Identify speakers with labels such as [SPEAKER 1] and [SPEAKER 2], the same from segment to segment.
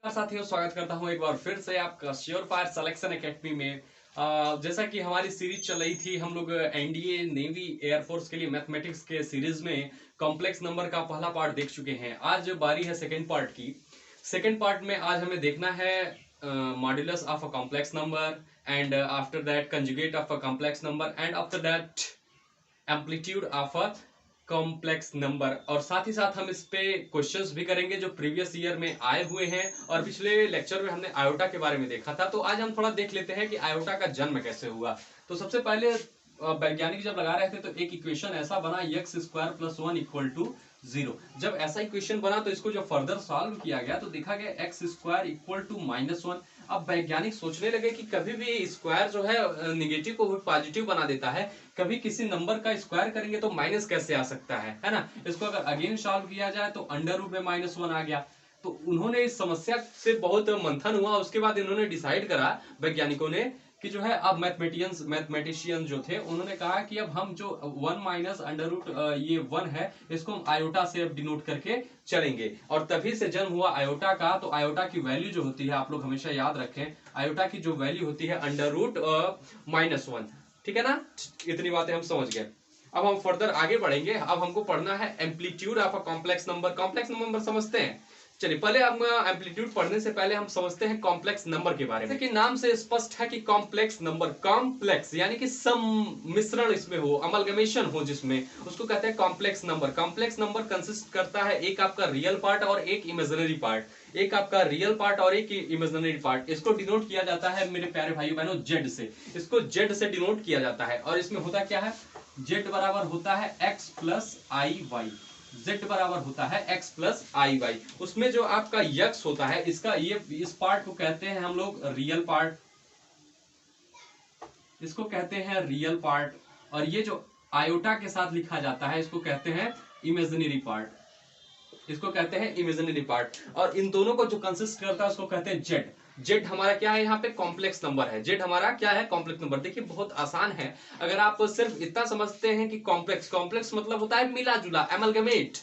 [SPEAKER 1] साथियों, स्वागत करता हूं एक बार फिर से आपका श्योर फायर सिलेक्शन एकेडमी में। जैसा कि हमारी सीरीज चल रही थी, हम लोग एनडीए नेवी एयरफोर्स के लिए मैथमेटिक्स के सीरीज में कॉम्प्लेक्स नंबर का पहला पार्ट देख चुके हैं। आज बारी है सेकेंड पार्ट की। सेकेंड पार्ट में आज हमें देखना है modulus of a complex number and after that conjugate of a complex number and after that amplitude of a complex number. और साथ ही साथ हम इस पे क्वेश्चंस भी करेंगे जो प्रीवियस ईयर में आए हुए हैं, और पिछले लेक्चर में हमने आयोटा के बारे में देखा था। तो आज हम थोड़ा देख लेते हैं कि आयोटा का जन्म कैसे हुआ। तो सबसे पहले वैज्ञानिक जब लगा रहे थे तो एक इक्वेशन ऐसा बना x square plus 1 equal to 0। जब ऐसा इक्वेशन बना तो इसको जो फर्दर सॉल्व किया गया तो देखा गया एक्स स्क्वायर इक्वल टू -1। अब वैज्ञानिक सोचने लगे कि कभी भी स्क्वायर जो है निगेटिव को भी पॉजिटिव बना देता है, कभी किसी नंबर का स्क्वायर करेंगे तो माइनस कैसे आ सकता है ना। इसको अगर अगेन सॉल्व किया जाए तो अंडर रूट में -1 आ गया। तो उन्होंने इस समस्या से बहुत मंथन हुआ। उसके बाद इन्होंने डिसाइड करा वैज्ञानिकों ने कि जो है अब मैथमेटिशियन जो थे उन्होंने कहा कि अब हम जो 1 माइनस अंडर रूट ये 1 है, इसको हम आयोटा से अब डिनोट करके चलेंगे। और तभी से जन्म हुआ आयोटा का। तो आयोटा की वैल्यू जो होती है, आप लोग हमेशा याद रखें, आयोटा की जो वैल्यू होती है अंडर रूट -1। ठीक है ना, इतनी बातें हम समझ गए। अब हम फर्दर आगे बढ़ेंगे। अब हमको पढ़ना है amplitude of a complex number. Complex number समझते हैं। चलिए, पहले हम एम्पलीट्यूड पढ़ने से पहले हम समझते हैं कॉम्प्लेक्स नंबर के बारे में। कि नाम से स्पष्ट है कि कॉम्प्लेक्स नंबर, कॉम्प्लेक्स यानी कि सम्मिश्रण इसमें हो, अमलगमेशन हो जिसमें, उसको कहते हैं complex number. Complex number consist करता है एक आपका रियल पार्ट और एक इमेजिनरी पार्ट। एक आपका रियल पार्ट और एक इमेजिनरी पार्ट। इसको डिनोट किया जाता है मेरे प्यारे भाइयों बहनों जेड से। इसको जेड से डिनोट किया जाता है। और इसमें होता क्या है, जेड बराबर होता है एक्स प्लस आई वाई। z बराबर होता है x प्लस आई वाई। उसमें जो आपका यक्स होता है, इसका ये इस पार्ट को कहते हैं हम लोग रियल पार्ट, इसको कहते हैं रियल पार्ट। और ये जो आयोटा के साथ लिखा जाता है इसको कहते हैं इमेजिनरी पार्ट, इसको कहते हैं इमेजिनरी पार्ट। और इन दोनों को जो कंसिस्ट करता है उसको कहते हैं जेड। जेड हमारा क्या है, यहाँ पे कॉम्प्लेक्स नंबर है। जेड हमारा क्या है, कॉम्प्लेक्स नंबर। देखिए बहुत आसान है। अगर आप सिर्फ इतना समझते हैं कि कॉम्प्लेक्स, कॉम्प्लेक्स मतलब होता है मिला जुला, एमलगमेट।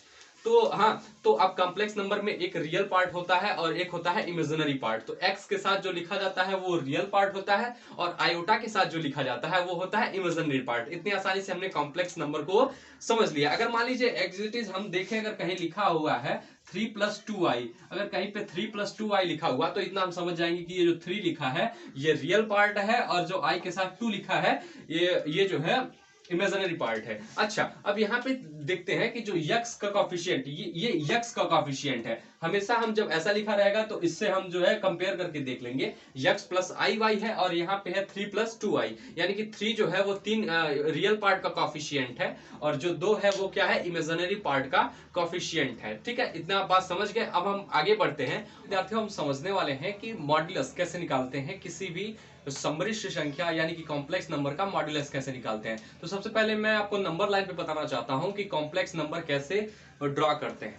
[SPEAKER 1] तो हाँ, तो अब कॉम्प्लेक्स नंबर में एक रियल पार्ट होता है और एक होता है इमेजिनरी पार्ट। तो एक्स के साथ जो लिखा जाता है वो रियल पार्ट होता है, और आयोटा के साथ जो लिखा जाता है वो होता है इमेजिनरी पार्ट। इतनी आसानी से हमने कॉम्प्लेक्स नंबर को समझ लिया। अगर मान लीजिए एग्जिटिव हम देखें, अगर कहीं लिखा हुआ है 3+2i, अगर कहीं पे 3+2i लिखा हुआ तो इतना हम समझ जाएंगे कि ये जो 3 लिखा है ये रियल पार्ट है, और जो i के साथ 2 लिखा है ये जो है इमेजिनरी पार्ट है। अच्छा, अब यहाँ पे देखते हैं कि जो यक्स का कॉफिशिएंट, ये यक्स का कॉफिशिएंट है। हमेशा हम जब ऐसा लिखा रहेगा तो इससे हम जो है कंपेयर करके देख लेंगे। यक्स प्लस आई वाई है और यहाँ पे है 3+2i, यानी कि 3 जो है वो 3 रियल पार्ट का कॉफिशिएंट है, और जो 2 है वो क्या है, इमेजिनरी पार्ट का कॉफिशिएंट है। ठीक है, इतना आप बात समझ गए। अब हम आगे बढ़ते हैं। विद्यार्थियों, हम समझने वाले हैं कि मॉड्यूलस कैसे निकालते हैं, किसी भी समृद्ध संख्या यानी कि कॉम्प्लेक्स नंबर का मॉड्यूलस कैसे निकालते हैं। तो सबसे पहले मैं आपको नंबर लाइन पे बताना चाहता हूं कि कॉम्प्लेक्स नंबर कैसे ड्रॉ करते हैं।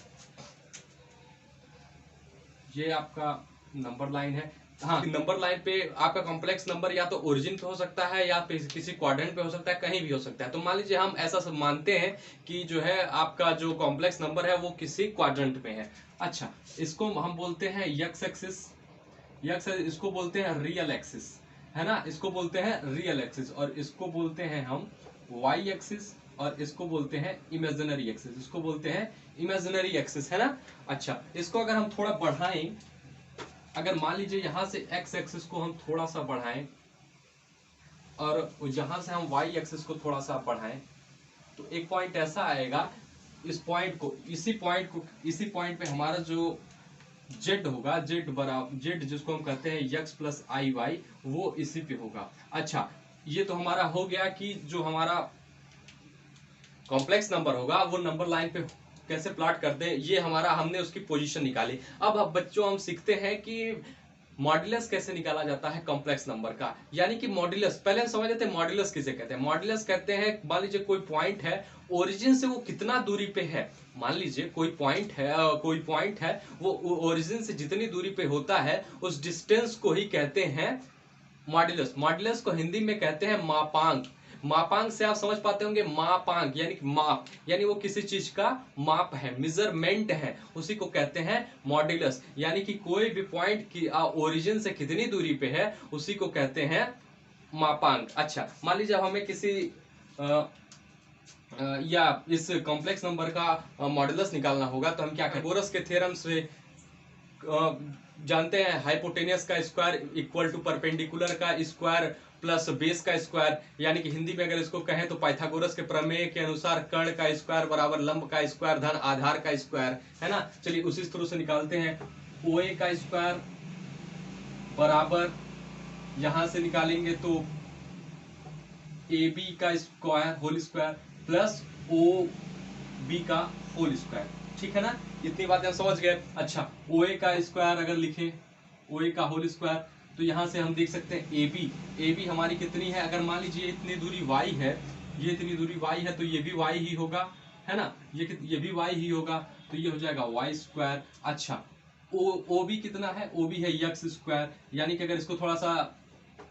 [SPEAKER 1] ये आपका नंबर लाइन है। हाँ, नंबर लाइन पे आपका कॉम्प्लेक्स नंबर या तो ओरिजिन पे हो सकता है या किसी क्वाड्रेंट पे हो सकता है, कहीं भी हो सकता है। तो मान लीजिए हम ऐसा सब मानते हैं कि जो है आपका जो कॉम्प्लेक्स नंबर है वो किसी क्वाड्रेंट पे है। अच्छा, इसको हम बोलते हैं यक्स एक्सिस, इसको बोलते हैं रियल एक्सिस, है ना, इसको बोलते हैं रियल एक्सिस। और इसको बोलते हैं हम वाई एक्सिस, और इसको बोलते हैं इमेजिनरी एक्सिस, इसको बोलते हैं इमेजिनरी एक्सिस, है ना। अच्छा, इसको अगर हम थोड़ा बढ़ाएं, अगर मान लीजिए यहां से एक्स एक्सिस को हम थोड़ा सा बढ़ाएं और यहां से हम वाई एक्सिस को थोड़ा सा बढ़ाएं, तो एक पॉइंट ऐसा आएगा, इस पॉइंट को, इसी पॉइंट पे हमारा जो जेड होगा, जेड बराबर, जेड जिसको हम कहते हैं यक्स प्लस आई वाई, वो इसी पे होगा। अच्छा, ये तो हमारा हो गया कि जो हमारा कॉम्प्लेक्स नंबर होगा वो नंबर लाइन पे कैसे प्लॉट करते हैं, ये हमारा, हमने उसकी पोजीशन निकाली। अब बच्चों हम सीखते हैं कि मॉड्यूलस कैसे निकाला जाता है कॉम्प्लेक्स नंबर का। यानी कि मॉड्यूलस, पहले हम समझ लेते हैं मॉड्यूलस किसे कहते हैं। मॉड्यूलस कहते हैं, मान लीजिए कोई पॉइंट है, ओरिजिन से वो कितना दूरी पे है। मान लीजिए कोई पॉइंट है, वो ओरिजिन से जितनी दूरी पे होता है उस डिस्टेंस को ही कहते हैं मॉड्यूलस। मॉड्यूलस को हिंदी में कहते हैं मापांक। मापांक से आप समझ पाते होंगे, मापांक यानी कि माप, यानी वो किसी चीज का माप है, मेजरमेंट है, उसी को कहते हैं मॉड्यूलस। यानी कि कोई भी पॉइंट की ओरिजिन से कितनी दूरी पे है उसी को कहते हैं मापांक। अच्छा, मान लीजिए हमें किसी या इस कॉम्प्लेक्स नंबर का मॉडुलस निकालना होगा तो हम क्या करें, पाइथागोरस के थ्योरम से जानते हैं हाइपोटेनियस का स्क्वायर इक्वल टू परपेंडिकुलर का स्क्वायर प्लस बेस का स्क्वायर, यानी कि हिंदी में अगर इसको कहें तो पाइथागोरस के प्रमेय के अनुसार कर्ण का स्क्वायर बराबर लंब का स्क्वायर धन आधार का स्क्वायर, है ना। चलिए उसी थ्रू से निकालते हैं, ओ ए का स्क्वायर बराबर, यहां से निकालेंगे तो ए बी का square whole square plus O B का होल स्क्वायर, ठीक है ना। इतनी बातें हम समझ गए। अच्छा, ओ ए का स्क्वायर अगर लिखें, ओ ए का होल स्क्वायर, तो यहां से हम देख सकते हैं ए बी हमारी कितनी है, अगर मान लीजिए इतनी दूरी y है, ये इतनी दूरी y है तो ये भी y ही होगा, है ना, ये भी y ही होगा, तो ये हो जाएगा y स्क्वायर। अच्छा, ओ बी कितना है, ओ बी है x स्क्वायर, यानी कि अगर इसको थोड़ा सा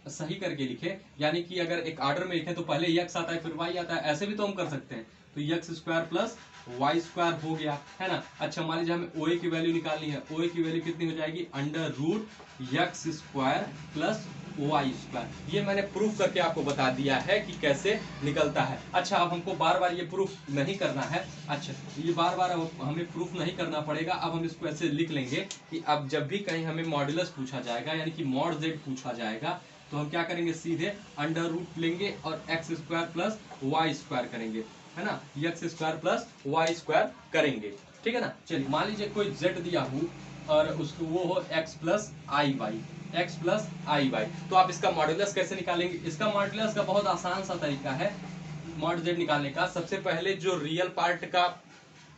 [SPEAKER 1] सही करके लिखे, यानी कि अगर एक ऑर्डर में लिखे तो पहले x आता है फिर y आता है, ऐसे भी तो हम कर सकते हैं, तो x square plus y square हो गया, है ना। अच्छा, मान लीजिए हमें OA की वैल्यू निकालनी है, OA की वैल्यू कितनी हो जाएगी, under root x square plus y square. ये मैंने प्रूफ करके आपको बता दिया है कि कैसे निकलता है। अच्छा, अब हमको बार बार ये प्रूफ नहीं करना है, अच्छा ये बार बार हमें प्रूफ नहीं करना पड़ेगा। अब हम इसको ऐसे लिख लेंगे कि अब जब भी कहीं हमें मॉडुलस पूछा जाएगा यानी कि मॉड जेड पूछा जाएगा तो हम क्या करेंगे, सीधे अंडर रूट लेंगे और x square plus y square करेंगे, है ना, x square plus y square करेंगे, ठीक है ना। चलिए मान लीजिए कोई जेड दिया हो और उसको वो हो एक्स प्लस आई वाई, एक्स प्लस आई वाई, तो आप इसका मॉडुलस कैसे निकालेंगे। इसका मॉडुलस का बहुत आसान सा तरीका है मॉड जेड निकालने का। सबसे पहले जो रियल पार्ट का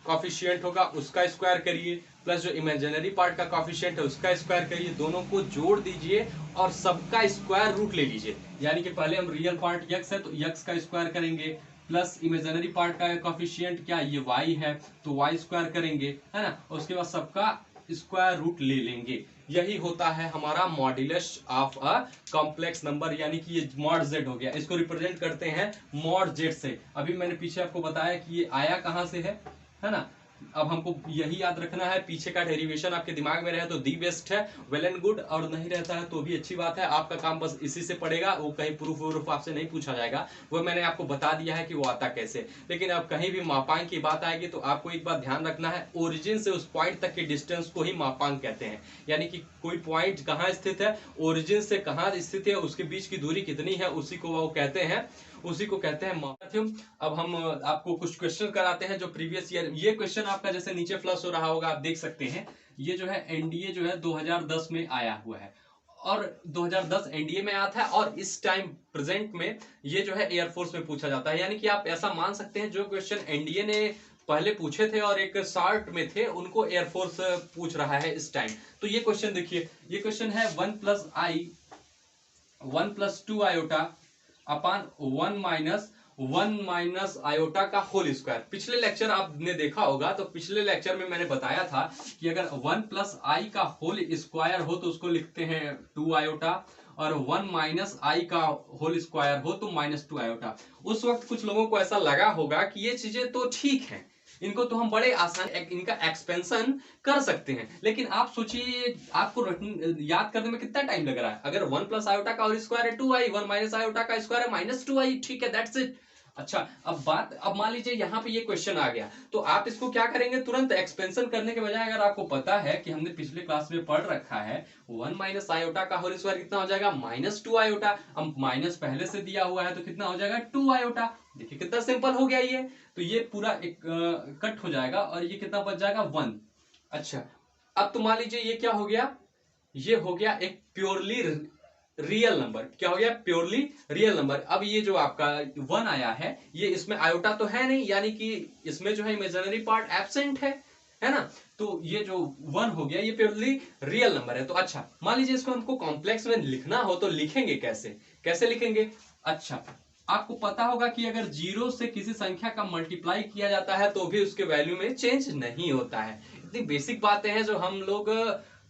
[SPEAKER 1] कॉफिशिएंट होगा उसका स्क्वायर करिए, प्लस जो इमेजिनरी पार्ट का कॉफिशिएंट है उसका स्क्वायर करिए, दोनों को जोड़ दीजिए और सबका स्क्वायर रूट ले लीजिए। यानी कि पहले हम रियल पार्ट x है तो x का स्क्वायर करेंगे, प्लस इमेजिनरी पार्ट का कॉफिशिएंट क्या ये y है तो y स्क्वायर करेंगे, है ना, उसके बाद सबका स्क्वायर रूट ले लेंगे। यही होता है हमारा modulus of a complex number, यानी कि ये मॉड जेड हो गया। इसको रिप्रेजेंट करते हैं मॉड जेड से। अभी मैंने पीछे आपको बताया कि ये आया कहां से है ना। अब हमको यही याद रखना है, पीछे का डेरिवेशन आपके दिमाग में रहे तो दी बेस्ट है, वेल एंड गुड, और नहीं रहता है तो भी अच्छी बात है। आपका काम बस इसी से पड़ेगा, वो कहीं प्रूफ आपसे नहीं पूछा जाएगा, वो मैंने आपको बता दिया है कि वो आता कैसे। लेकिन अब कहीं भी मापांक की बात आएगी तो आपको एक बात ध्यान रखना है, ओरिजिन से उस पॉइंट तक के डिस्टेंस को ही मापांक कहते हैं। यानी कि कोई पॉइंट कहाँ स्थित है, ओरिजिन से कहाँ स्थित है, उसके बीच की दूरी कितनी है, उसी को वो कहते हैं माध्यम। अब हम आपको कुछ क्वेश्चन कराते हैं जो प्रीवियस ईयर, ये क्वेश्चन आपका जैसे नीचे फ्लश हो रहा होगा आप देख सकते हैं, ये जो है एनडीए जो है 2010 में आया हुआ है और 2010 एनडीए में आया था और इस टाइम प्रेजेंट में ये जो है एयरफोर्स में पूछा जाता है। यानी कि आप ऐसा मान सकते हैं जो क्वेश्चन एनडीए ने पहले पूछे थे और एक शार्ट में थे उनको एयरफोर्स पूछ रहा है इस टाइम। तो ये क्वेश्चन देखिए, ये क्वेश्चन है 1 प्लस 2 आयोटा अपान 1 माइनस आयोटा का होल स्क्वायर। पिछले लेक्चर आपने देखा होगा तो पिछले लेक्चर में मैंने बताया था कि अगर 1 प्लस आई का होल स्क्वायर हो तो उसको लिखते हैं 2 आयोटा और 1 माइनस आई का होल स्क्वायर हो तो -2 आयोटा। उस वक्त कुछ लोगों को ऐसा लगा होगा कि ये चीजें तो ठीक हैं, इनको तो हम बड़े आसान इनका एक्सपेंशन कर सकते हैं, लेकिन आप सोचिए आपको याद करने में कितना टाइम लग रहा है। अगर 1 प्लस आयोटा का होल स्क्वायर है 2i, 1 माइनस आयोटा का स्क्वायर है -2i, ठीक है, दैट्स इट। अच्छा, अब मान लीजिए यहाँ पे ये क्वेश्चन आ गया तो आप इसको क्या करेंगे, तुरंत एक्सपेंशन करने के बजाय अगर आपको पता है कि हमने पिछले क्लास में पढ़ रखा है 1 माइनस आयोटा का होल स्क्वायर कितना हो जाएगा, -2 आयोटा। अब माइनस पहले से दिया हुआ है तो कितना हो जाएगा 2 आयोटा। देखिए कितना सिंपल हो गया ये, तो ये पूरा एक कट हो जाएगा और ये कितना बच जाएगा 1। अच्छा, अब तो मान लीजिए ये क्या हो गया, ये हो गया एक प्योरली रियल नंबर। क्या हो गया, प्योरली रियल नंबर। अब ये जो आपका 1 आया है ये इसमें आयोटा तो है नहीं, यानी कि इसमें जो है इमेजिनरी पार्ट एब्सेंट है ना, तो ये जो 1 हो गया ये प्योरली रियल नंबर है। तो अच्छा, मान लीजिए इसको हमको कॉम्प्लेक्स में लिखना हो तो लिखेंगे कैसे लिखेंगे। अच्छा, आपको पता होगा कि अगर 0 से किसी संख्या का मल्टीप्लाई किया जाता है तो भी उसके वैल्यू में चेंज नहीं होता है। इतनी बेसिक बातें हैं जो हम लोग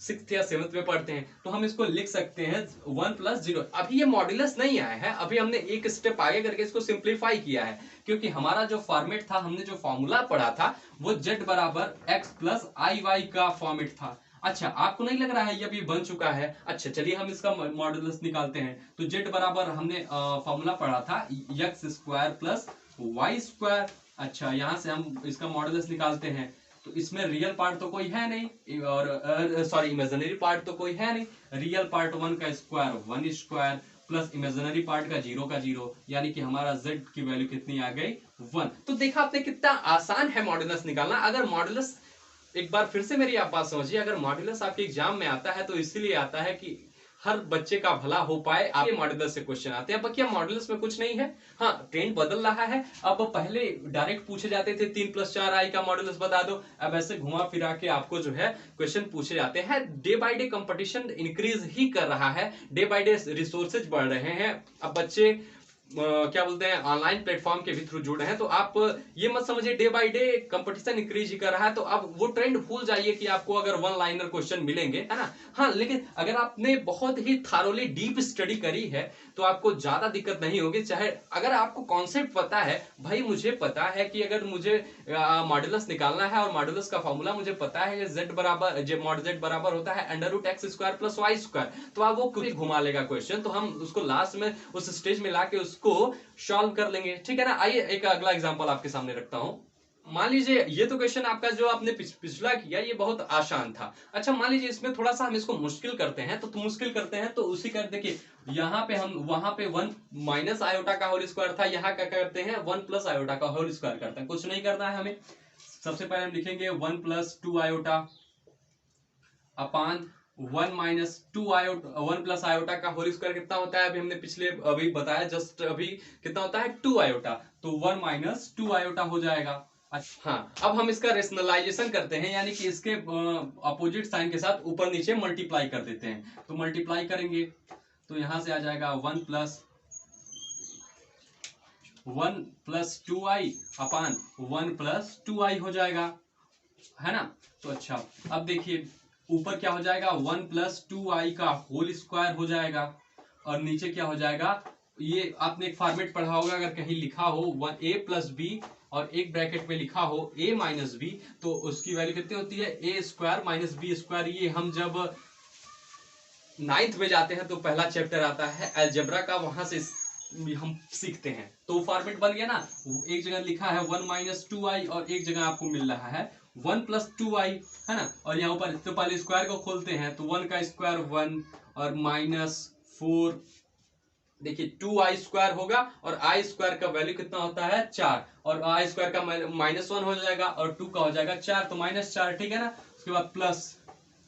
[SPEAKER 1] 6th या 7th में पढ़ते हैं, तो हम इसको लिख सकते हैं 1 + 0। अभी ये मॉड्यूलस नहीं आया है, अभी हमने एक स्टेप आगे करके इसको सिंप्लीफाई किया है, क्योंकि हमारा जो फॉर्मेट था, हमने जो फॉर्मूला पढ़ा था वो z बराबर x + iy का फॉर्मेट था। अच्छा, आपको नहीं लग रहा है ये अभी बन चुका है? अच्छा, चलिए हम इसका मॉड्यूलस निकालते हैं। तो z बराबर हमने फॉर्मूला पढ़ा था x² + y²। अच्छा, यहां से हम इसका मॉड्यूलस निकालते हैं, तो इसमें रियल पार्ट तो कोई है नहीं, और सॉरी इमेजिनरी पार्ट तो कोई है नहीं। रियल पार्ट 1 का स्क्वायर 1² प्लस इमेजिनरी पार्ट का 0 का 0, यानी कि हमारा z की वैल्यू कितनी आ गई 1। तो देखा आपने कितना आसान है मॉड्यूलस निकालना। अगर मॉड्यूलस, एक बार फिर से मेरी आप बात समझिए, अगर मॉड्यूलस आपके एग्जाम में आता है तो इसीलिए आता है कि हर बच्चे का भला हो पाए, आपके मॉड्यूलस से क्वेश्चन आते हैं। बाकी मॉड्यूलस में कुछ नहीं है। हाँ, ट्रेंड बदल रहा है। अब पहले डायरेक्ट पूछे जाते थे 3 + 4i का मॉड्यूलस बता दो, अब ऐसे घुमा फिरा के आपको जो है क्वेश्चन पूछे जाते हैं। Day by day competition increase ही कर रहा है, डे बाय डे रिसोर्सेज बढ़ रहे हैं। अब बच्चे क्या बोलते हैं, ऑनलाइन प्लेटफॉर्म के भी थ्रू जुड़े हैं। तो आप ये मत समझिए day by day competition increase ही कर रहा है, तो आप वो ट्रेंड भूल जाइए कि आपको अगर 1 लाइनर क्वेश्चन मिलेंगे, है ना। हाँ, लेकिन अगर आपने बहुत ही थारोली डीप स्टडी करी है तो आपको ज्यादा दिक्कत नहीं होगी। चाहे अगर आपको कॉन्सेप्ट पता है, भाई मुझे पता है कि अगर मुझे मॉड्यूलस निकालना है और मॉड्यूलस का फॉर्मूला मुझे पता है कि mod z बराबर होता है √x² + y², तो आप वो कुछ घुमा लेगा क्वेश्चन, तो हम उसको लास्ट में उस स्टेज में लाके उसको सॉल्व कर लेंगे, ठीक है ना। आइए एक अगला एग्जांपल आपके सामने रखता हूं। मान लीजिए ये तो क्वेश्चन आपका जो आपने पिछला किया ये बहुत आसान था। अच्छा, मान लीजिए इसमें थोड़ा सा हम इसको मुश्किल करते हैं, तो मुश्किल करते हैं तो उसी कर देखिए, यहाँ पे हम वहां पे 1 - आयोटा का होल स्क्वायर था, यहाँ क्या करते हैं 1 + आयोटा का होल स्क्वायर करते हैं। कुछ नहीं करना है हमें, सबसे पहले हम लिखेंगे 1 + 2 आयोटा अपान 1 - 2 आयोटा, 1 + आयोटा का होल स्क्वायर कितना होता है, अभी हमने अभी बताया जस्ट अभी, कितना होता है 2 आयोटा, तो 1 - 2 आयोटा हो जाएगा। अच्छा, हाँ, अब हम इसका रेशनलाइजेशन करते हैं, यानी कि इसके अपोजिट साइन के साथ ऊपर नीचे मल्टीप्लाई कर देते हैं। तो मल्टीप्लाई करेंगे तो यहां से आ जाएगा 1 + 2i अपान 1 + 2i हो जाएगा, है ना। तो अच्छा, अब देखिए ऊपर क्या हो जाएगा 1 + 2i का होल स्क्वायर हो जाएगा, और नीचे क्या हो जाएगा, ये आपने एक फॉर्मेट पढ़ा होगा, अगर कहीं लिखा हो a + b और एक ब्रैकेट में लिखा हो a - b, तो उसकी वैल्यू कितनी होती है a² - b²। ये हम जब 9th में जाते हैं तो पहला चैप्टर आता है अलजेब्रा का, वहां से हम सीखते हैं। तो फॉर्मेट बन गया ना, एक जगह लिखा है 1 - 2i और एक जगह आपको मिल रहा है 1 + 2i, है ना। और यहाँ ऊपर तो पहले स्क्वायर को खोलते हैं, तो 1 का स्क्वायर 1 और -4, देखिए 2i² होगा, और i² का वैल्यू कितना होता है 4, और i² का -1 हो जाएगा और 2 का हो जाएगा 4, तो -4, ठीक है ना। उसके बाद प्लस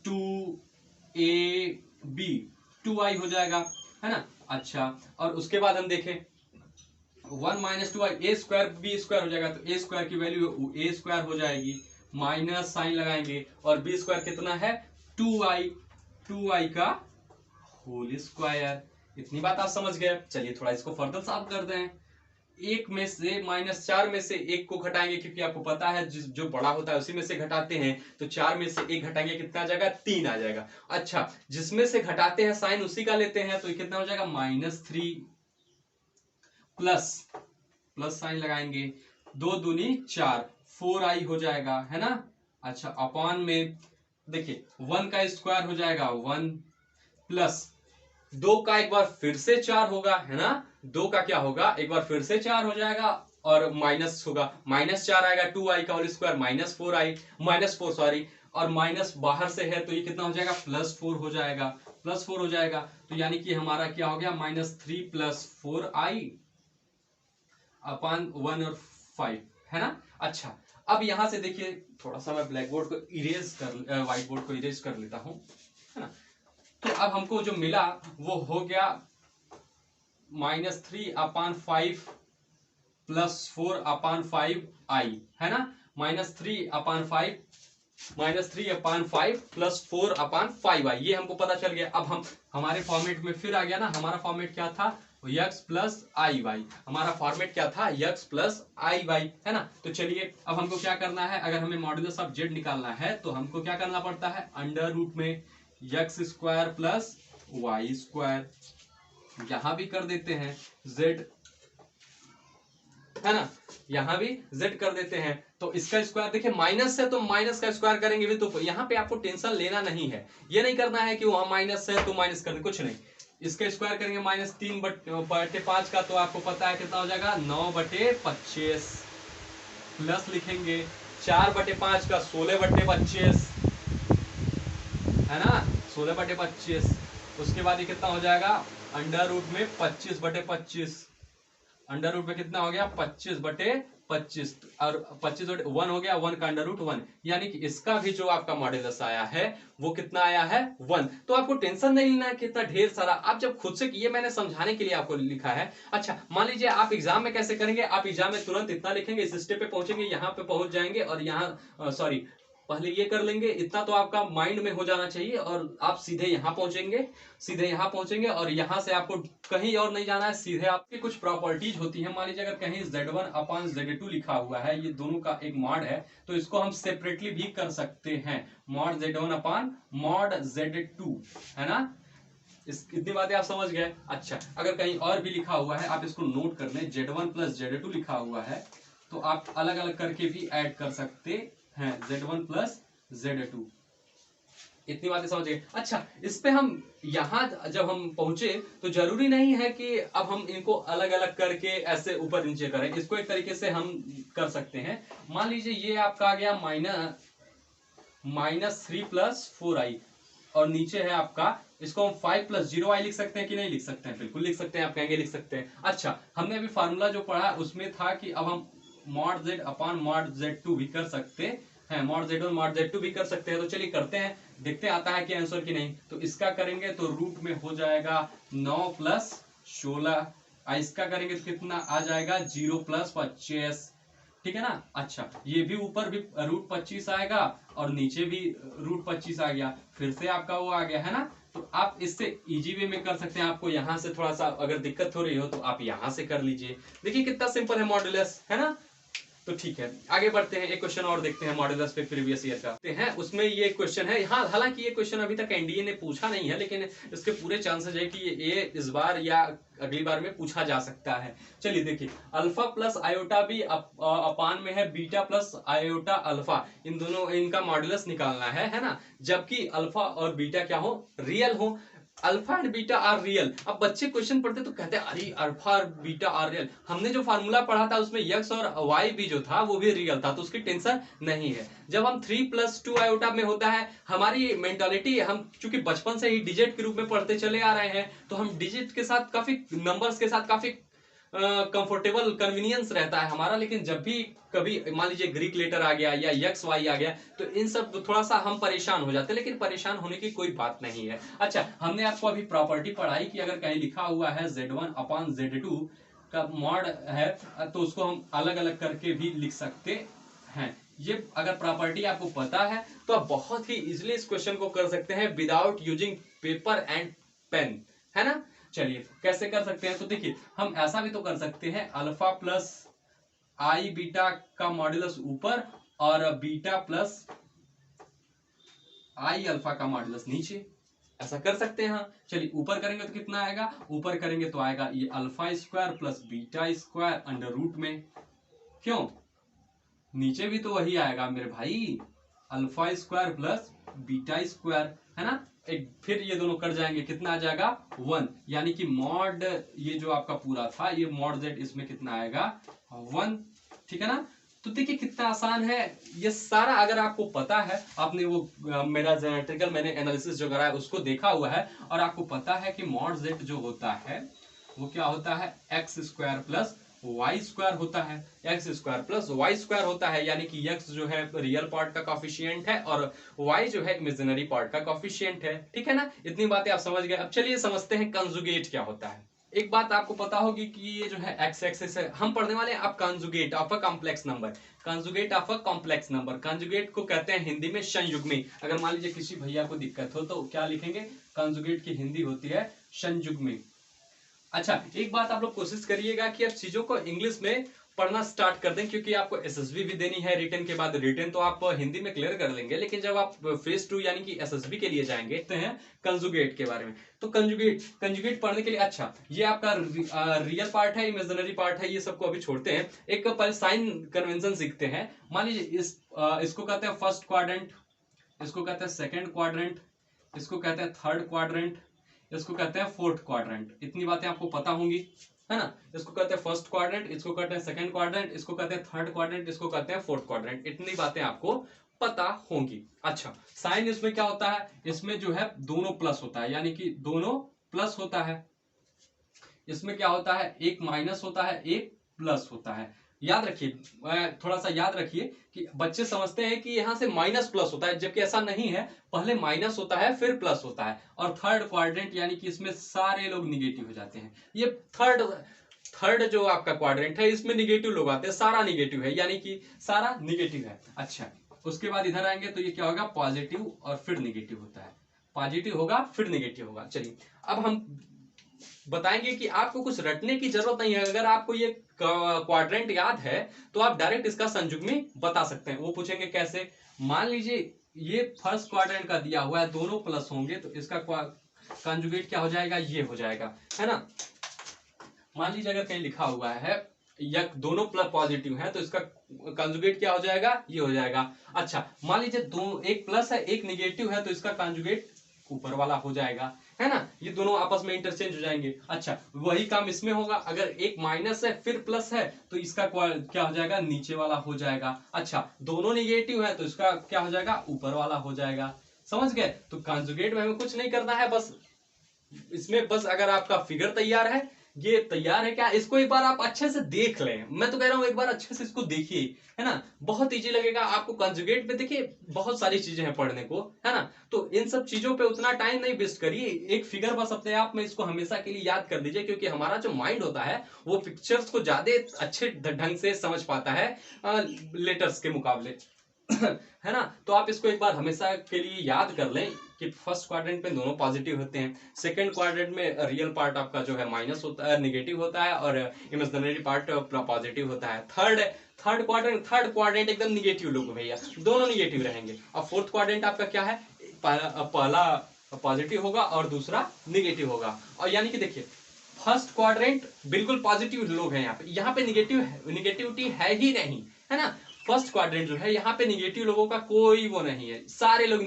[SPEAKER 1] 2ab 2i हो जाएगा, है ना। अच्छा, और उसके बाद हम देखें 1 - 2i a² b² हो जाएगा, तो a² की वैल्यू a² हो जाएगी, माइनस साइन लगाएंगे, और b² कितना है 2i का होल स्क्वायर। इतनी बात आप समझ गए। चलिए थोड़ा इसको फर्दर साफ कर दें। एक में से -4 में से एक को घटाएंगे, क्योंकि आपको पता है जो बड़ा होता है उसी में से घटाते हैं, तो 4 में से एक घटाएंगे, कितना आ जाएगा 3 आ जाएगा। अच्छा, जिसमें से घटाते हैं साइन उसी का लेते हैं, तो ये कितना हो जाएगा -3 प्लस साइन लगाएंगे, 2 दूनी 4 4i हो जाएगा, है ना। अच्छा, अपॉन में देखिए 1 का स्क्वायर हो जाएगा 1 प्लस 2 का एक बार फिर से 4 होगा, है ना। 2 का क्या होगा, एक बार फिर से 4 हो जाएगा, और माइनस होगा, -4 आएगा, 2i का होल स्क्वायर -4 सॉरी, और माइनस बाहर से है तो ये कितना हो जाएगा +4 हो जाएगा, +4 हो जाएगा। तो यानी कि हमारा क्या हो गया -3 + 4i अपान 1 और 5, है ना। अच्छा, अब यहां से देखिए थोड़ा सा मैं व्हाइट बोर्ड को इरेज कर लेता हूं, है ना। तो अब हमको जो मिला वो हो गया -3/5 + 4/5i, है ना। -3/5 + 4/5i, ये हमको पता चल गया। अब हमारे फॉर्मेट में फिर आ गया ना, हमारा फॉर्मेट क्या था x + iy, हमारा फॉर्मेट क्या था x + iy, है ना। तो चलिए अब हमको क्या करना है, अगर हमें मॉड्यूलस ऑफ z निकालना है तो हमको क्या करना पड़ता है, अंडर रूट में x square plus y square, यहां भी कर देते हैं जेड, है ना, यहां भी z कर देते हैं। तो इसका स्क्वायर देखिए माइनस है तो माइनस का स्क्वायर करेंगे भी, तो यहाँ पे आपको टेंशन लेना नहीं है, ये नहीं करना है कि वहां माइनस है तो माइनस कर दे, कुछ नहीं। इसका स्क्वायर करेंगे -3/5 का, तो आपको पता है कितना हो जाएगा 9/25, प्लस लिखेंगे 4/5 का 16/25, है ना, 16/25। उसके बाद ये कितना हो जाएगा अंडर रूट में 25/25, अंडर रूट में कितना हो गया 25/25, और 25/1 हो गया 1 का अंडर रूट 1, यानी कि इसका भी जो आपका मॉड्यूलस आया है वो कितना आया है 1। तो आपको टेंशन नहीं लेना है कितना ढेर सारा, आप जब खुद से, ये मैंने समझाने के लिए आपको लिखा है। अच्छा मान लीजिए आप एग्जाम में कैसे करेंगे, आप एग्जाम में तुरंत इतना लिखेंगे, इस स्टेप पे पहुंचेंगे, यहाँ पे पहुंच जाएंगे, और यहाँ सॉरी पहले ये कर लेंगे, इतना तो आपका माइंड में हो जाना चाहिए, और आप सीधे यहाँ पहुंचेंगे, सीधे यहाँ पहुंचेंगे, और यहाँ से आपको कहीं और नहीं जाना है, सीधे आपकी कुछ प्रॉपर्टीज होती है। मान लीजिए अगर कहीं Z1/Z2 लिखा हुआ है, ये दोनों का एक मॉड है, तो इसको हम सेपरेटली भी कर सकते हैं, मॉड Z1/मॉड Z2, है ना। इतनी बातें आप समझ गए। अच्छा अगर कहीं और भी लिखा हुआ है, आप इसको नोट कर लें, Z1 + Z2 लिखा हुआ है, तो आप अलग अलग करके भी ऐड कर सकते हैं, Z1 + Z2। इतनी बातें समझ गए। अच्छा इस पे हम यहां जब हम पहुंचे तो जरूरी नहीं है कि अब हम इनको अलग अलग करके ऐसे ऊपर नीचे करें, इसको एक तरीके से हम कर सकते हैं। मान लीजिए ये आपका आ गया -3 + 4i, और नीचे है आपका, इसको हम 5 + 0i लिख सकते हैं कि नहीं लिख सकते हैं, बिल्कुल लिख सकते हैं, आप कहेंगे लिख सकते हैं। अच्छा हमने अभी फार्मूला जो पढ़ा उसमें था कि अब हम मॉड Z/मॉड Z2 भी कर सकते हैं, मॉड Z1 मॉड Z2 भी कर सकते हैं। तो चलिए करते हैं, देखते हैं आता है कि आंसर की नहीं। तो इसका करेंगे तो रूट में हो जाएगा 9 + 16, इसका करेंगे तो कितना आ जाएगा 0 + 25, ठीक है ना। अच्छा ये भी ऊपर भी √25 आएगा, और नीचे भी √25 आ गया, फिर से आपका वो आ गया, है ना। तो आप इससे इजी वे में कर सकते हैं, आपको यहां से थोड़ा सा अगर दिक्कत हो रही हो तो आप यहां से कर लीजिए। देखिए कितना सिंपल है मॉड्यूलस, है ना। तो ठीक है आगे बढ़ते हैं, एक क्वेश्चन और देखते हैं मॉड्यूलस पे प्रीवियस ईयर का हैं, उसमें ये क्वेश्चन है। हाँ हालांकि ये क्वेश्चन अभी तक एनडीए ने पूछा नहीं है, लेकिन इसके पूरे चांसेस है कि ये इस बार या अगली बार में पूछा जा सकता है। चलिए देखिए, अल्फा प्लस आयोटा भी अपान में है बीटा प्लस आयोटा अल्फा, इन दोनों इनका मॉड्यूलस निकालना है ना। जबकि अल्फा और बीटा क्या हो, रियल हो, alpha and beta are real. अब बच्चे क्वेश्चन पढ़ते तो कहते हैं अरे अल्फा और बीटा आर रियल, हमने जो फार्मूला पढ़ा था उसमें यक्स और वाई भी जो था वो भी रियल था, तो उसकी टेंशन नहीं है। जब हम 3 + 2 आयोटा में होता है, हमारी मेंटालिटी, हम चूंकि बचपन से ही डिजिट के रूप में पढ़ते चले आ रहे हैं, तो हम डिजिट के साथ काफी, नंबर्स के साथ काफी कंफर्टेबल कन्वीनियंस रहता है हमारा। लेकिन जब भी कभी मान लीजिए ग्रीक लेटर आ गया या यक्स वाई आ गया, तो इन सब थोड़ा सा हम परेशान हो जाते हैं, लेकिन परेशान होने की कोई बात नहीं है। अच्छा हमने आपको अभी प्रॉपर्टी पढ़ाई कि अगर कहीं लिखा हुआ है Z1/Z2 का मॉड है, तो उसको हम अलग अलग करके भी लिख सकते हैं। ये अगर प्रॉपर्टी आपको पता है तो आप बहुत ही इजिली इस क्वेश्चन को कर सकते हैं without using paper and pen, है ना। चलिए कैसे कर सकते हैं, तो देखिए हम ऐसा भी तो कर सकते हैं, अल्फा प्लस आई बीटा का मॉड्यूलस ऊपर, और बीटा प्लस आई अल्फा का मॉड्यूलस नीचे, ऐसा कर सकते हैं। हाँ चलिए ऊपर करेंगे तो कितना आएगा, ऊपर करेंगे तो आएगा ये alpha square plus beta square under root में, क्यों, नीचे भी तो वही आएगा मेरे भाई, alpha square plus beta square, है ना। एक फिर ये दोनों कर जाएंगे, कितना आ जाएगा 1, यानी कि मॉड ये जो आपका पूरा था ये मॉड जेड, इसमें कितना आएगा 1, ठीक है ना। तो देखिए कितना आसान है ये सारा, अगर आपको पता है, आपने वो मेरा ज्योमेट्रिकल मैंने एनालिसिस जो करा है उसको देखा हुआ है, और आपको पता है कि मॉड जेड जो होता है वो क्या होता है x² प्लस वाई स्क्वायर होता है, x² प्लस वाई स्क्वायर होता है, यानी कि x जो है रियल पार्ट का कॉफिशिएंट है और y जो है इमेजिनरी पार्ट का कॉफिशिएंट है, ठीक है ना। इतनी बातें आप समझ गए। अब चलिए समझते हैं कंजुगेट क्या होता है। एक बात आपको पता होगी कि ये जो है x एक्सिस है, हम पढ़ने वाले हैं अब conjugate of a complex number, conjugate of a complex number, conjugate को कहते हैं हिंदी में संयुग्मी। अगर मान लीजिए किसी भैया को दिक्कत हो तो क्या लिखेंगे, कंजुगेट की हिंदी होती है संयुग्मी। अच्छा एक बात आप लोग कोशिश करिएगा कि आप चीजों को इंग्लिश में पढ़ना स्टार्ट कर दें, क्योंकि आपको एसएसबी भी देनी है रिटन के बाद। रिटन तो आप हिंदी में क्लियर कर लेंगे, लेकिन जब आप फेज 2 यानी कि एसएसबी के लिए जाएंगे तो हैं कंजुगेट के बारे में। तो कंजुगेट पढ़ने के लिए, अच्छा ये आपका रियल पार्ट है, इमेजिनरी पार्ट है, ये सबको अभी छोड़ते हैं। एक पहले साइन कन्वेंशन सीखते हैं। मान लीजिए इसको कहते हैं फर्स्ट क्वाड्रेंट, इसको कहते हैं सेकंड क्वाड्रेंट, इसको कहते हैं थर्ड क्वाड्रेंट, इसको कहते हैं फोर्थ क्वाड्रेंट। इतनी बातें आपको पता होंगी, है ना। इसको कहते हैं फर्स्ट क्वाड्रेंट, इसको कहते हैं सेकंड क्वाड्रेंट, इसको कहते हैं थर्ड क्वाड्रेंट, इसको कहते हैं फोर्थ क्वाड्रेंट। इतनी बातें आपको पता होंगी। अच्छा, साइन इसमें क्या होता है, इसमें जो है दोनों प्लस होता है, यानी कि दोनों प्लस होता है। इसमें क्या होता है, एक माइनस होता है, एक प्लस होता है। याद रखिए, थोड़ा सा याद रखिए कि बच्चे समझते हैं कि यहां से माइनस प्लस होता है, जबकि ऐसा नहीं है। पहले माइनस होता है फिर प्लस होता है। और थर्ड क्वाड्रेंट यानी कि इसमें सारे लोग निगेटिव हो जाते हैं। ये थर्ड जो आपका क्वाड्रेंट है, इसमें निगेटिव लोग आते हैं, सारा निगेटिव है, यानी कि सारा निगेटिव है। अच्छा, उसके बाद इधर आएंगे तो ये क्या होगा, पॉजिटिव और फिर निगेटिव होता है। पॉजिटिव होगा फिर निगेटिव होगा। चलिए अब हम बताएंगे कि आपको कुछ रटने की जरूरत नहीं है। अगर आपको ये क्वाड्रेंट याद है तो आप डायरेक्ट इसका संयुग्मी बता सकते हैं। वो पूछेंगे कैसे, मान लीजिए ये फर्स्ट क्वाड्रेंट का दिया हुआ है, दोनों प्लस होंगे तो इसका कंजुगेट क्या हो जाएगा, ये हो जाएगा, है ना। मान लीजिए अगर कहीं लिखा हुआ है या दोनों प्लस पॉजिटिव है तो इसका कंजुगेट क्या हो जाएगा, ये हो जाएगा। अच्छा, मान लीजिए दो, एक प्लस है एक निगेटिव है तो इसका कंजुगेट ऊपर वाला हो जाएगा, है ना। ये दोनों आपस में इंटरचेंज हो जाएंगे। अच्छा, वही काम इसमें होगा। अगर एक माइनस है फिर प्लस है तो इसका क्या हो जाएगा, नीचे वाला हो जाएगा। अच्छा, दोनों निगेटिव है तो इसका क्या हो जाएगा, ऊपर वाला हो जाएगा। समझ गए। तो कंजुगेट में हमें कुछ नहीं करना है, बस इसमें बस अगर आपका फिगर तैयार है, ये तैयार है क्या, इसको एक बार आप अच्छे से देख लें। मैं तो कह रहा हूं एक बार अच्छे से इसको देखिए, है ना। बहुत इजी लगेगा आपको। कंजुगेट पे देखिए बहुत सारी चीजें हैं पढ़ने को, है ना। तो इन सब चीजों पे उतना टाइम नहीं वेस्ट करिए। एक फिगर बस अपने आप में इसको हमेशा के लिए याद कर दीजिए, क्योंकि हमारा जो माइंड होता है वो पिक्चर्स को ज्यादा अच्छे ढंग से समझ पाता है लेटर्स के मुकाबले, है ना। तो आप इसको एक बार हमेशा के लिए याद कर लें कि फर्स्ट क्वाड्रेंट में दोनों पॉजिटिव होते हैं, सेकंड क्वाड्रेंट में रियल पार्ट आपका जो है माइनस होता है, निगेटिव होता है, और इमेजिनरी पार्ट पॉजिटिव होता है। थर्ड क्वाड्रेंट एकदम निगेटिव लोग भैया, दोनों निगेटिव रहेंगे। और फोर्थ क्वाड्रेंट आपका क्या है, पहला पॉजिटिव होगा और दूसरा निगेटिव होगा। और यानी कि देखिए फर्स्ट क्वाड्रेंट बिल्कुल पॉजिटिव लोग हैं, यहाँ पे निगेटिविटी है ही नहीं, है ना। फर्स्ट क्वाड्रेंट जो है यहाँ पे निगेटिव लोगों का कोई वो नहीं है, सारे लोग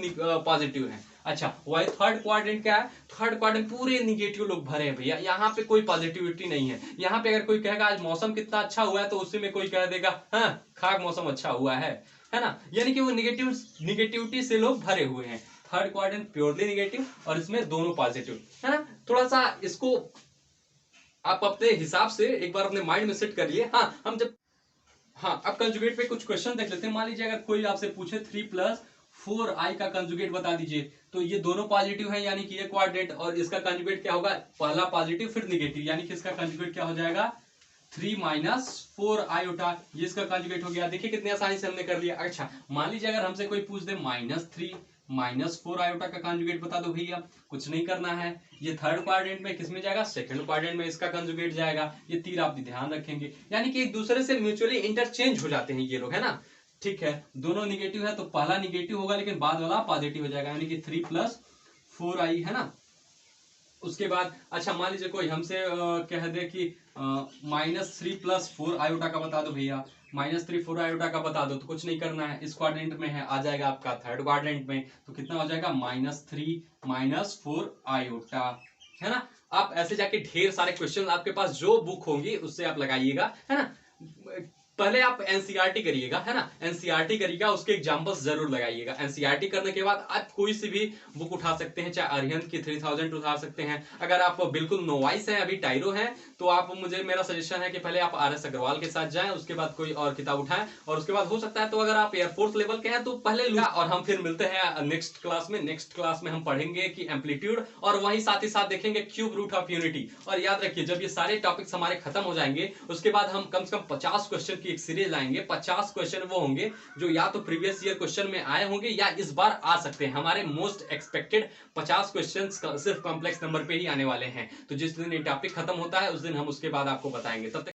[SPEAKER 1] पॉजिटिव हैं। अच्छा, वही थर्ड क्वाड्रेंट क्या है, थर्ड क्वाड्रेंट पूरे निगेटिव लोग भरे हैं भैया, यहाँ पे कोई पॉजिटिविटी नहीं है। यहाँ पे अगर कोई कहेगा आज मौसम कितना अच्छा हुआ है तो उसी में कोई कह देगा हाँ खाक मौसम अच्छा हुआ है ना। यानी कि वो निगेटिविटी से लोग भरे हुए हैं। थर्ड क्वाड्रेंट प्योरली निगेटिव और इसमें दोनों पॉजिटिव, है ना। थोड़ा सा इसको आप अपने हिसाब से एक बार अपने माइंड में सेट कर लिए। हाँ, अब कंजुगेट पे कुछ क्वेश्चन देख लेते हैं। मान लीजिए अगर कोई आपसे पूछे 3 + 4i का कंजुगेट बता दीजिए, तो ये दोनों पॉजिटिव है यानी कि ये क्वाड्रेंट, और इसका कंजुगेट क्या होगा, पहला पॉजिटिव फिर निगेटिव, यानी कि इसका कंजुगेट क्या हो जाएगा 3 - 4 आयोटा, ये इसका कंजुगेट हो गया। देखिए कितनी आसानी से हमने कर लिया। अच्छा, मान लीजिए अगर हमसे कोई पूछ दे -3 - 4 आयोटा का कंजुगेट बता दो भैया, कुछ नहीं करना है। ये थर्ड क्वाड्रेंट में किसमें जाएगा, सेकंड क्वाड्रेंट में इसका कंजुगेट जाएगा। ये तीर आप ध्यान रखेंगे, यानी कि एक दूसरे से म्यूचुअली इंटरचेंज हो जाते हैं ये लोग, है ना। ठीक है, दोनों निगेटिव है तो पहला निगेटिव होगा लेकिन बाद वाला पॉजिटिव हो जाएगा, यानी कि 3 + 4i, है ना। उसके बाद अच्छा मान लीजिए कोई हमसे कह दे कि -3 + 4 आयोटा का बता दो भैया, -3 4 आयोटा का बता दो, तो कुछ नहीं करना है, इस क्वाड्रेंट में है, आ जाएगा आपका थर्ड क्वाड्रेंट में, तो कितना हो जाएगा -3 - 4 आयोटा, है ना। आप ऐसे जाके ढेर सारे क्वेश्चन आपके पास जो बुक होंगी उससे आप लगाइएगा, है ना। पहले आप एनसीईआरटी करिएगा, है ना। एनसीईआरटी करिएगा, उसके एग्जांपल्स जरूर लगाइएगा। एनसीईआरटी करने के बाद आप कोई सी भी बुक उठा सकते हैं, चाहे अरिहंत की 3000 उठा सकते हैं। अगर आप बिल्कुल नोवाइस हैं, अभी टाइरो हैं, तो आप मुझे मेरा सजेशन है कि पहले आप आरएस अग्रवाल के साथ जाएं, उसके बाद कोई और किताब उठाएं, और उसके बाद हो सकता है तो अगर आप एयरफोर्स लेवल के हैं तो पहले लूँ। और हम फिर मिलते हैं नेक्स्ट क्लास में। नेक्स्ट क्लास में हम पढ़ेंगे कि एम्पलीट्यूड, और वहीं साथ ही साथ देखेंगे क्यूब रूट ऑफ यूनिटी। और याद रखिए जब ये सारे टॉपिक्स हमारे खत्म हो जाएंगे उसके बाद हम कम से कम 50 क्वेश्चन की एक सीरीज लाएंगे। 50 क्वेश्चन वो होंगे जो या तो प्रीवियस ईयर क्वेश्चन में आए होंगे या इस बार आ सकते हैं। हमारे मोस्ट एक्सपेक्टेड 50 क्वेश्चन सिर्फ कॉम्प्लेक्स नंबर पे ही आने वाले हैं। तो जिस दिन ये टॉपिक खत्म होता है उस दिन हम उसके बाद आपको बताएंगे। तब तक